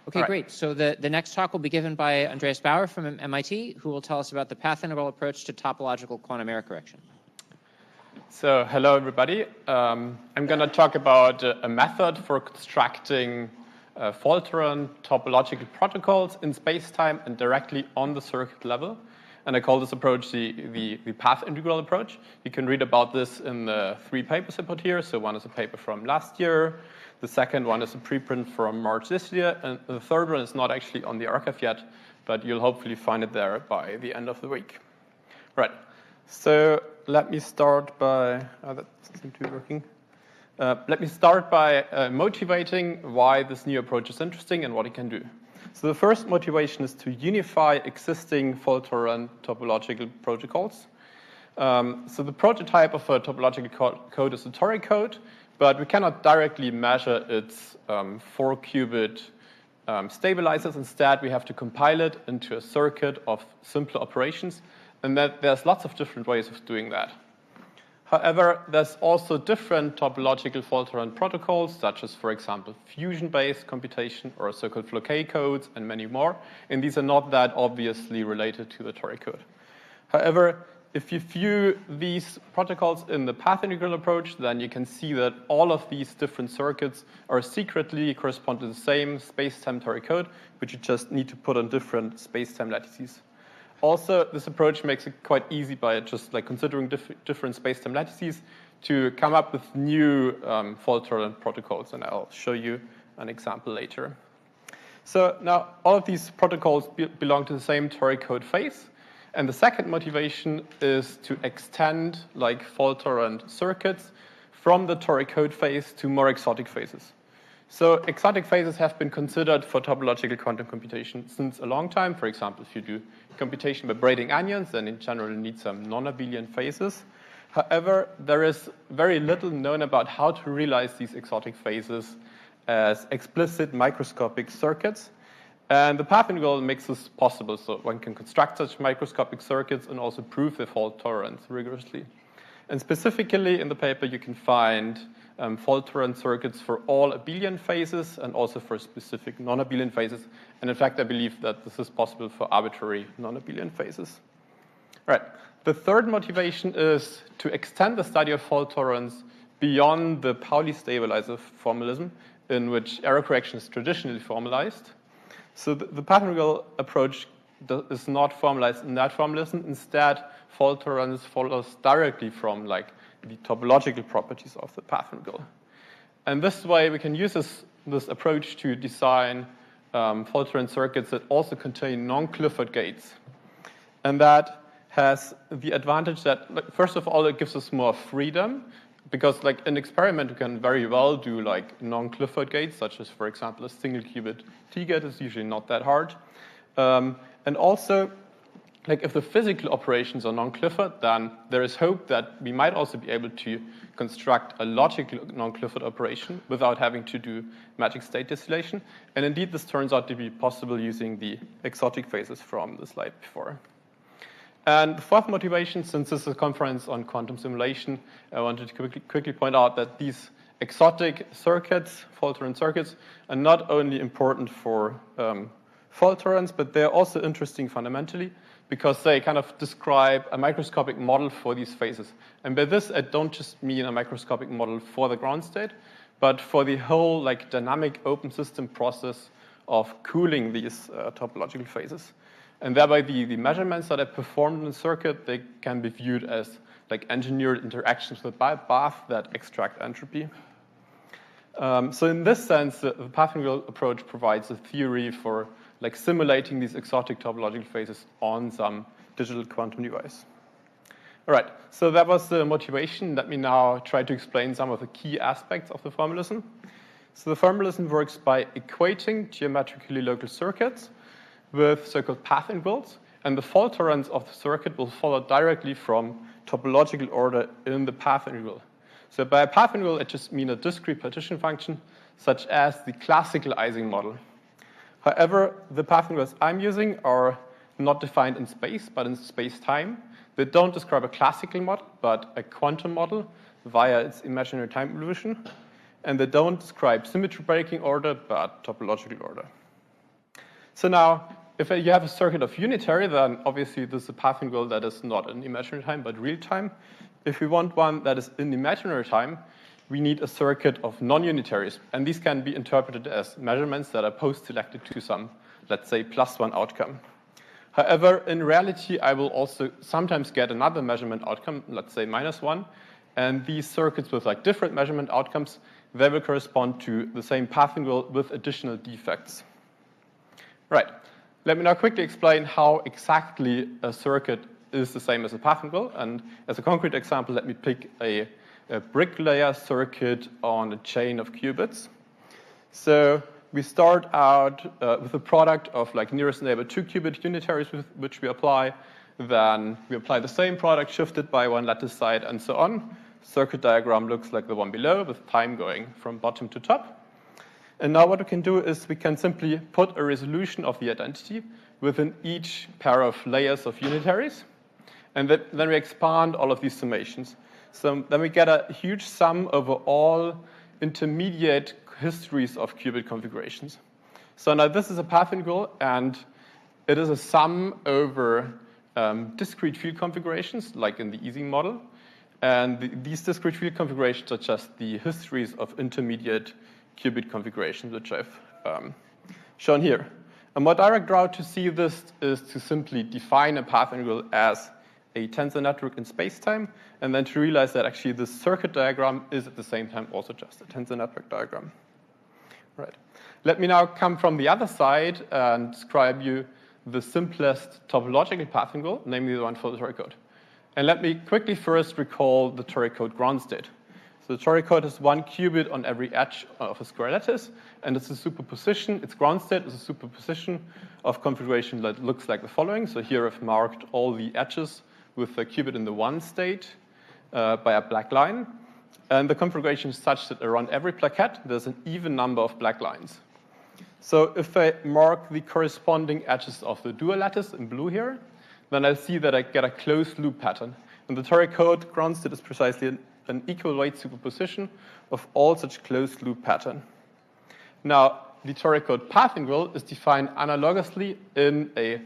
Okay, great. So the next talk will be given by Andreas Bauer from MIT, who will tell us about the path integral approach to topological quantum error correction. So hello, everybody. I'm going to talk about a method for constructing fault-tolerant topological protocols in space-time and directly on the circuit level. And I call this approach the path integral approach. You can read about this in the 3 papers I put here. So one is a paper from last year. The second one is a preprint from March this year. And the third one is not actually on the archive yet, but you'll hopefully find it there by the end of the week. Right. So let me start by, that seems to be working. Let me start by motivating why this new approach is interesting and what it can do. So the first motivation is to unify existing fault-tolerant topological protocols. So the prototype of a topological code is the toric code, but we cannot directly measure its 4-qubit stabilizers. Instead, we have to compile it into a circuit of simpler operations, and there's lots of different ways of doing that. However, there's also different topological fault-tolerant protocols, such as, for example, fusion-based computation or so-called Floquet codes and many more, and these are not that obviously related to the toric code. However, if you view these protocols in the path integral approach, then you can see that all of these different circuits are secretly correspond to the same space-time toric code, which you just need to put on different space-time lattices. Also, this approach makes it quite easy by just considering different space-time lattices to come up with new fault-tolerant protocols, and I'll show you an example later. So now all of these protocols belong to the same toric code phase, and the second motivation is to extend fault-tolerant circuits from the toric code phase to more exotic phases. So exotic phases have been considered for topological quantum computation since a long time. For example, if you do computation by braiding onions, then in general you need some non-abelian phases. However, there is very little known about how to realize these exotic phases as explicit microscopic circuits. And the path integral makes this possible, so one can construct such microscopic circuits and also prove their fault tolerance rigorously. And specifically in the paper, you can find fault-tolerant circuits for all abelian phases and also for specific non-abelian phases. And in fact, I believe that this is possible for arbitrary non-abelian phases. All right. The third motivation is to extend the study of fault tolerance beyond the Pauli stabilizer formalism, in which error correction is traditionally formalized. So the path integral approach is not formalized in that formalism. Instead, fault tolerance follows directly from the topological properties of the path integral. And this way, we can use this approach to design fault-tolerant circuits that also contain non-Clifford gates. And that has the advantage that, first of all, it gives us more freedom, because an experiment, you can very well do non-Clifford gates, such as, for example, a single qubit T-gate is usually not that hard. And also, if the physical operations are non-Clifford, then there is hope that we might also be able to construct a logical non-Clifford operation without having to do magic state distillation. And indeed, this turns out to be possible using the exotic phases from the slide before. And the fourth motivation, since this is a conference on quantum simulation, I wanted to quickly point out that these exotic circuits, fault-tolerant circuits, are not only important for fault tolerance, but they're also interesting fundamentally because they kind of describe a microscopic model for these phases. And by this, I don't just mean a microscopic model for the ground state, but for the whole dynamic open system process of cooling these topological phases. And thereby, the measurements that are performed in the circuit, they can be viewed as engineered interactions with bath that extract entropy. So in this sense, the path integral approach provides a theory for simulating these exotic topological phases on some digital quantum device. All right, so that was the motivation. Let me now try to explain some of the key aspects of the formalism. So the formalism works by equating geometrically local circuits with so-called path integrals, and the fault tolerance of the circuit will follow directly from topological order in the path integral. So by a path integral, I just mean a discrete partition function, such as the classical Ising model. However, the path integrals I'm using are not defined in space, but in space-time. They don't describe a classical model, but a quantum model via its imaginary time evolution. And they don't describe symmetry breaking order, but topological order. So now, if you have a circuit of unitary, then obviously this is a path integral that is not in imaginary time, but real time. If we want one that is in imaginary time, we need a circuit of non-unitaries. And these can be interpreted as measurements that are post-selected to some, let's say, +1 outcome. However, in reality, I will also sometimes get another measurement outcome, let's say -1. And these circuits with like different measurement outcomes, they will correspond to the same path integral with additional defects. Right. Let me now quickly explain how exactly a circuit is the same as a path integral. And as a concrete example, let me pick a bricklayer circuit on a chain of qubits. So we start out with a product of like nearest neighbor 2-qubit unitaries with which we apply. Then we apply the same product shifted by one lattice side and so on. Circuit diagram looks like the one below with time going from bottom to top. And now what we can do is we can simply put a resolution of the identity within each pair of layers of unitaries. And then we expand all of these summations. So then we get a huge sum over all intermediate histories of qubit configurations. So now this is a path integral, and it is a sum over discrete field configurations, like in the Ising model. And these discrete field configurations are just the histories of intermediate qubit configurations, which I've shown here. A more direct route to see this is to simply define a path integral as a tensor network in space-time, and then to realize that actually the circuit diagram is at the same time also just a tensor network diagram. Right. Let me now come from the other side and describe you the simplest topological path integral, namely the one for the toric code. And let me quickly first recall the toric code ground state. So the toric code has 1 qubit on every edge of a square lattice, and it's a superposition. Its ground state is a superposition of configuration that looks like the following. So here I've marked all the edges with a qubit in the 1 state by a black line. And the configuration is such that around every plaquette, there's an even number of black lines. So if I mark the corresponding edges of the dual lattice in blue here, then I'll see that I get a closed loop pattern. And the toric code ground state is precisely an equal weight superposition of all such closed loop pattern. Now, the toric code path integral is defined analogously in a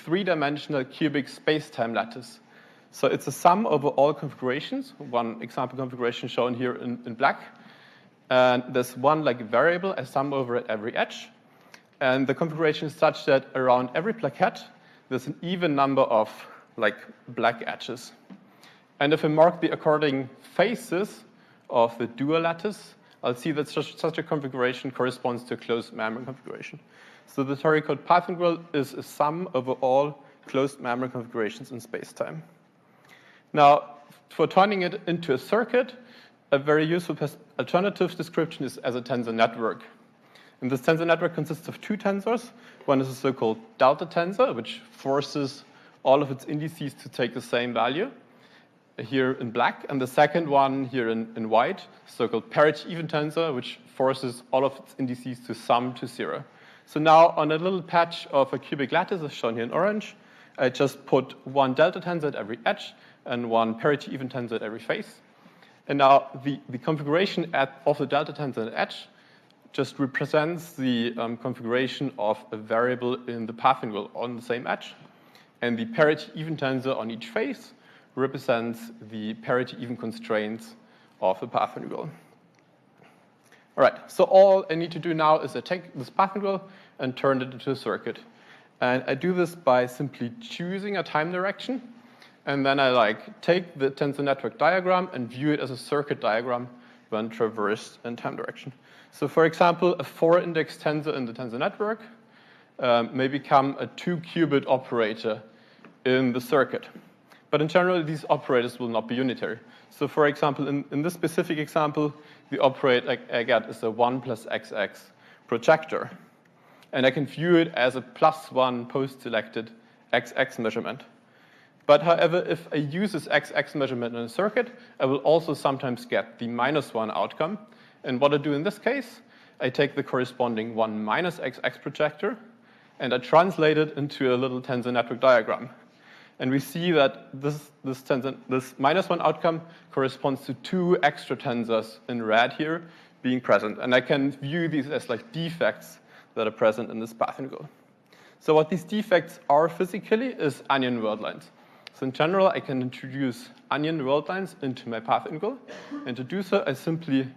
3-dimensional cubic space-time lattice. So it's a sum over all configurations, one example configuration shown here in black. And there's one like variable, I sum over at every edge. And the configuration is such that around every plaquette, there's an even number of like black edges. And if I mark the according faces of the dual lattice, I'll see that such a configuration corresponds to a closed membrane configuration. So the toric code path integral is a sum over all closed membrane configurations in space-time. Now, for turning it into a circuit, a very useful alternative description is as a tensor network. And this tensor network consists of 2 tensors. One is a so-called delta tensor, which forces all of its indices to take the same value, here in black. And the second one here in white, so-called parity-even tensor, which forces all of its indices to sum to 0. So now on a little patch of a cubic lattice, as shown here in orange, I just put one delta tensor at every edge and one parity-even tensor at every face. And now the configuration of the delta tensor at edge just represents the configuration of a variable in the path integral on the same edge. And the parity-even tensor on each face represents the parity-even constraints of the path integral. All right, so all I need to do now is I take this path integral and turn it into a circuit. And I do this by simply choosing a time direction. And then I take the tensor network diagram and view it as a circuit diagram when traversed in time direction. So for example, a 4-index tensor in the tensor network may become a 2-qubit operator in the circuit. But in general, these operators will not be unitary. So for example, in this specific example, the operator I get is a 1 plus XX projector. And I can view it as a +1 post-selected XX measurement. But however, if I use this XX measurement in a circuit, I will also sometimes get the -1 outcome. And what I do in this case, I take the corresponding 1 minus XX projector, and I translate it into a little tensor network diagram. And we see that this -1 outcome corresponds to 2 extra tensors in red here being present. And I can view these as like defects that are present in this path integral. So what these defects are physically is onion world lines. So in general, I can introduce onion world lines into my path integral. And to do so, I simply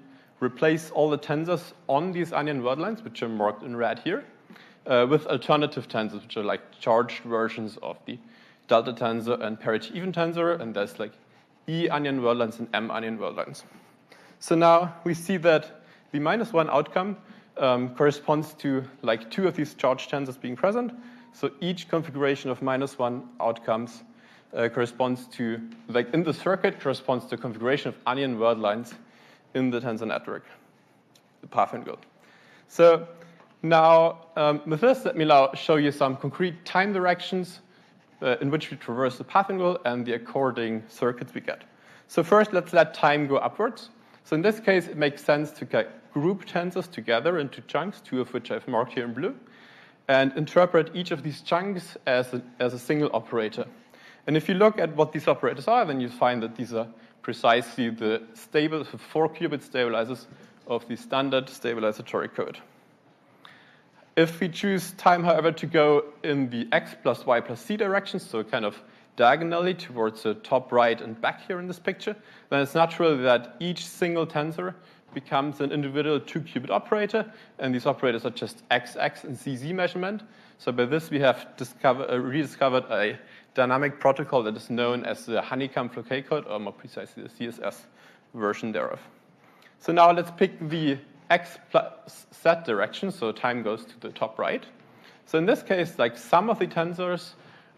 replace all the tensors on these onion world lines, which are marked in red here, with alternative tensors, which are like charged versions of the delta tensor and parity even tensor. And there's like E onion world lines and M onion world lines. So now we see that the -1 outcome corresponds to like 2 of these charged tensors being present. So each configuration of -1 outcomes corresponds to, like in the circuit, corresponds to a configuration of onion world lines in the tensor network, the path integral. So now with this, let me now show you some concrete time directions in which we traverse the path integral and the according circuits we get. So first, let's let time go upwards. So in this case, it makes sense to group tensors together into chunks, 2 of which I've marked here in blue, and interpret each of these chunks as a single operator. And if you look at what these operators are, then you find that these are precisely the 4-qubit stabilizers of the standard stabilizer toric code. If we choose time, however, to go in the x plus y plus c direction, so kind of diagonally towards the top right and back here in this picture, then it's natural that each single tensor becomes an individual 2-qubit operator, and these operators are just xx and cz measurement. So by this, we have rediscovered a dynamic protocol that is known as the honeycomb flochet code, or more precisely, the CSS version thereof. So now let's pick the x plus z direction, so time goes to the top right. So in this case, like some of the tensors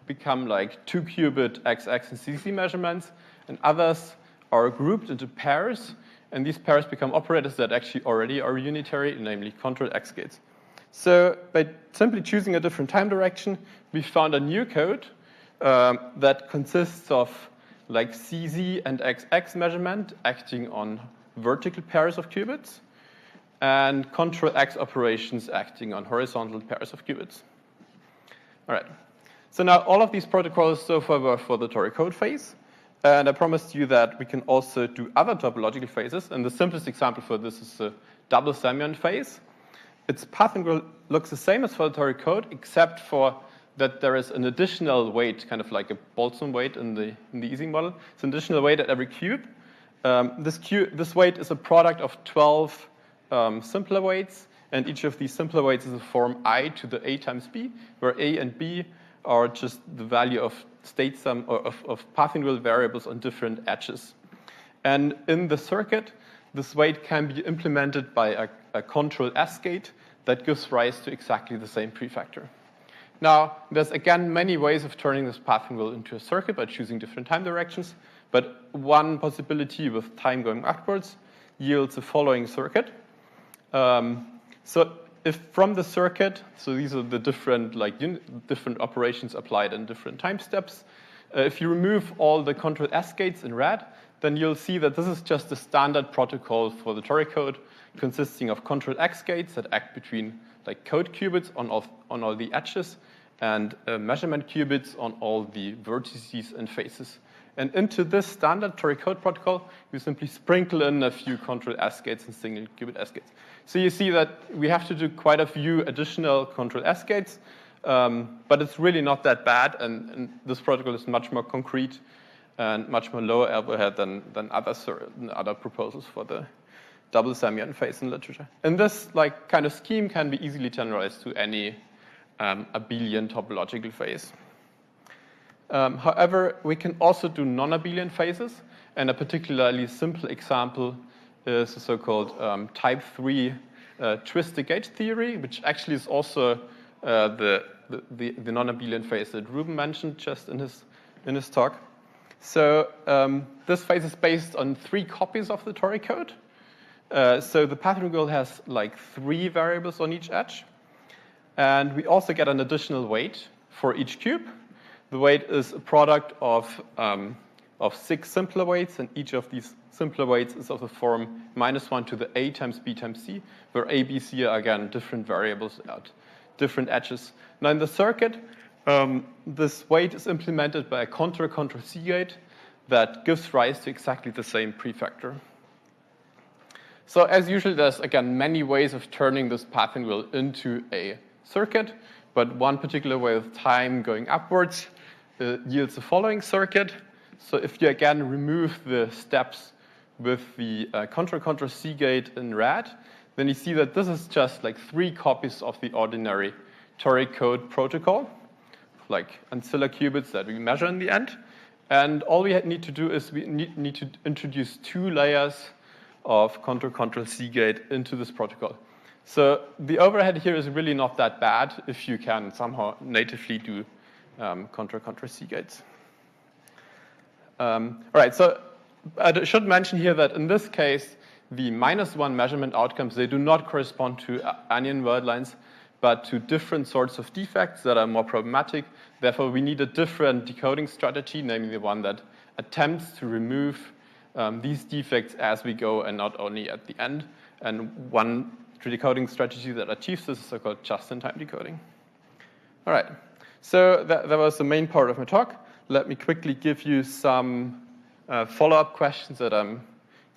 become like 2-qubit xx and cz measurements, and others are grouped into pairs, and these pairs become operators that actually already are unitary, namely control x gates. So by simply choosing a different time direction, we found a new code that consists of like cz and xx measurement acting on vertical pairs of qubits, and control x operations acting on horizontal pairs of qubits. All right. So now all of these protocols so far were for the toric code phase. And I promised you that we can also do other topological phases. And the simplest example for this is the double Semion phase. Its path integral looks the same as for the toric code, except for that there is an additional weight, kind of like a Boltzmann weight in the Ising model. It's an additional weight at every cube. This weight is a product of 12 simpler weights, and each of these simpler weights is a form I to the a times b, where a and b are just the value of state sum or of path integral variables on different edges. And in the circuit, this weight can be implemented by a control S gate that gives rise to exactly the same prefactor. Now, there's again many ways of turning this path integral into a circuit by choosing different time directions, but one possibility with time going upwards yields the following circuit. So if from the circuit, so these are the different different operations applied in different time steps. If you remove all the control S gates in red, then you'll see that this is just a standard protocol for the toric code, consisting of control X gates that act between like code qubits on all the edges, and measurement qubits on all the vertices and faces. And into this standard toric code protocol, you simply sprinkle in a few control S gates and single qubit S gates. So you see that we have to do quite a few additional control S gates, but it's really not that bad, and this protocol is much more concrete and much more lower overhead than other proposals for the double Semion phase in literature. And this kind of scheme can be easily generalized to any abelian topological phase. However, we can also do non-abelian phases, and a particularly simple example is the so-called type 3 twisted gate theory, which actually is also the non-abelian phase that Ruben mentioned just in his talk. So this phase is based on 3 copies of the toric code. So the path integral has 3 variables on each edge, and we also get an additional weight for each cube. The weight is a product of 6 simpler weights, and each of these simpler weights is of the form -1 to the a times b times c, where a, b, c are, again, different variables at different edges. Now, in the circuit, this weight is implemented by a control C gate that gives rise to exactly the same prefactor. So as usual, there's, again, many ways of turning this path integral into a circuit, but one particular way of time going upwards yields the following circuit. So if you again remove the steps with the control C gate in red, then you see that this is just like 3 copies of the ordinary toric code protocol, like ancilla qubits that we measure in the end. And all we need to do is we need to introduce 2 layers of control C gate into this protocol. So the overhead here is really not that bad if you can somehow natively do control C gates. All right, so I should mention here that in this case, the -1 measurement outcomes, they do not correspond to onion word lines, but to different sorts of defects that are more problematic. Therefore, we need a different decoding strategy, namely the one that attempts to remove these defects as we go and not only at the end. And one decoding strategy that achieves this is so-called just-in-time decoding. All right, so that was the main part of my talk. Let me quickly give you some follow-up questions that I'm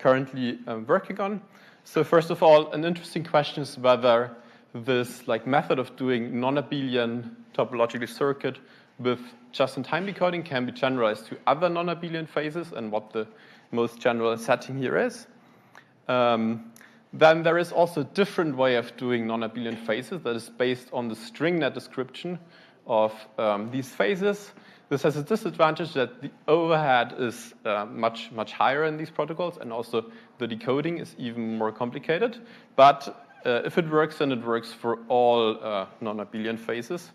currently working on. So first of all, an interesting question is whether this method of doing non-abelian topological circuit with just-in-time decoding can be generalized to other non-abelian phases and what the most general setting here is. Then there is also a different way of doing non-abelian phases that is based on the string net description of these phases. This has a disadvantage that the overhead is much higher in these protocols, and also the decoding is even more complicated. But if it works, then it works for all non-abelian phases.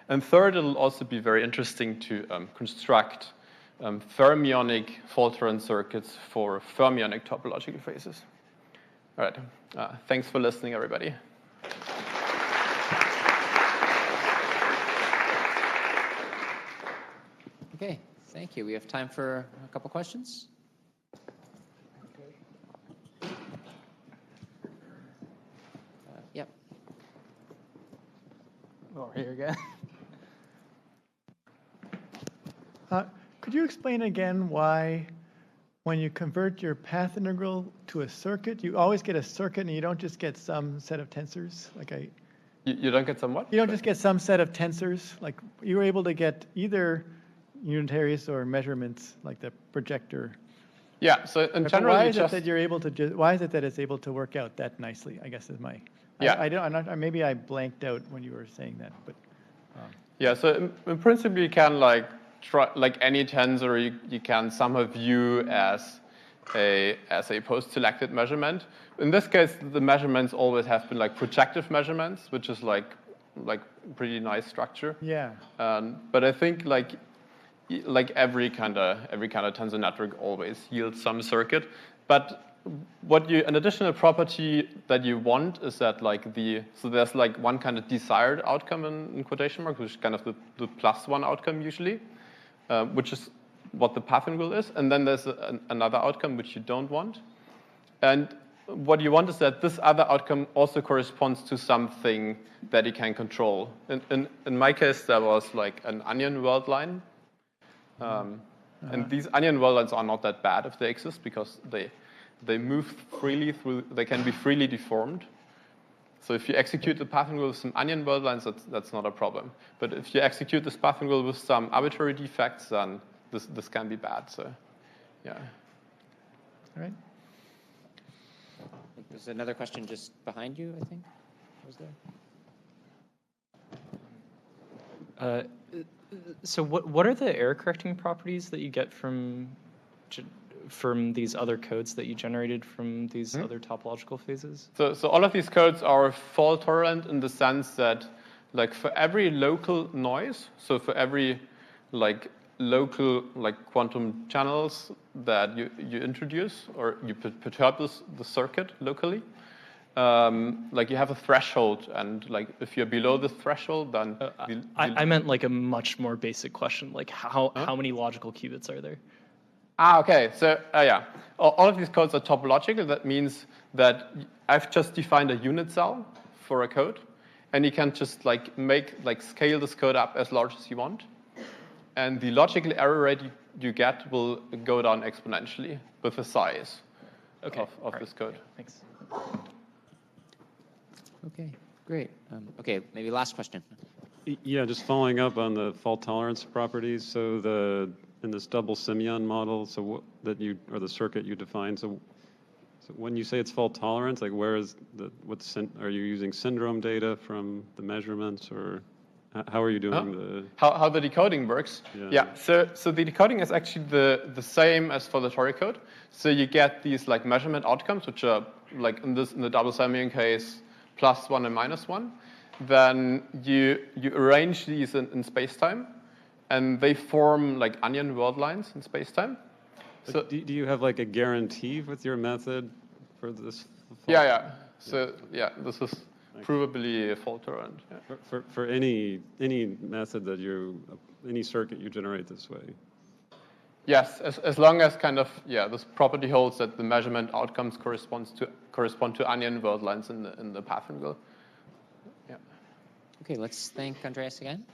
And third, it'll also be very interesting to construct fermionic fault-tolerant circuits for fermionic topological phases. All right, thanks for listening, everybody. Okay, thank you. We have time for a couple questions. Yep. Oh, here again. Could you explain again why, when you convert your path integral to a circuit, you always get a circuit and you don't just get some set of tensors? You don't get some what? You don't just get some set of tensors. Like you were able to get either unitaries or measurements, like the projector. Yeah. So in general, why is it that you're able to? Why is it that it's able to work out that nicely? I guess is my. Yeah. I don't. I'm not, maybe I blanked out when you were saying that, but. Yeah. So in principle, you can try any tensor you can somehow view as a post-selected measurement. In this case, the measurements always have been projective measurements, which is pretty nice structure. Yeah. But I think every kind of tensor network always yields some circuit. But an additional property that you want is that so there's one kind of desired outcome in quotation marks, which is kind of the +1 outcome usually, which is what the path integral is. And then there's another outcome which you don't want. And what you want is that this other outcome also corresponds to something that you can control. In my case, there was an onion world line. And these onion world lines are not that bad if they exist, because they move freely through, they can be freely deformed. So if you execute the path integral with some onion world lines, that's not a problem. But if you execute this path integral with some arbitrary defects, then this can be bad. So, yeah. All right. There's another question just behind you, I think. Was there? So what are the error correcting properties that you get from these other codes that you generated from these other topological phases? So all of these codes are fault tolerant in the sense that for every local noise, so for every local quantum channels that you introduce or you perturb the circuit locally, you have a threshold, and if you're below the threshold, then I meant a much more basic question, how many logical qubits are there? Okay. So yeah, all of these codes are topological. That means that I've just defined a unit cell for a code, and you can just scale this code up as large as you want, and the logical error rate you get will go down exponentially with the size of this code. Thanks. Okay, great. Okay, maybe last question. Yeah, just following up on the fault tolerance properties. So in this double Simeon model, so or the circuit you define. So when you say it's fault tolerance, like where is are you using syndrome data from the measurements, or how are you doing how the decoding works? Yeah. So the decoding is actually the same as for the Tori code. So you get these like measurement outcomes, which are like in the double Simeon case, +1 and -1. Then you arrange these in space-time, and they form like onion world lines in space-time. So do you have like a guarantee with your method for this? Yeah. So this is provably fault tolerant. Yeah. For any method that any circuit you generate this way. Yes, as long as this property holds that the measurement outcomes correspond to onion world lines in the path integral. Yeah. Okay, let's thank Andreas again.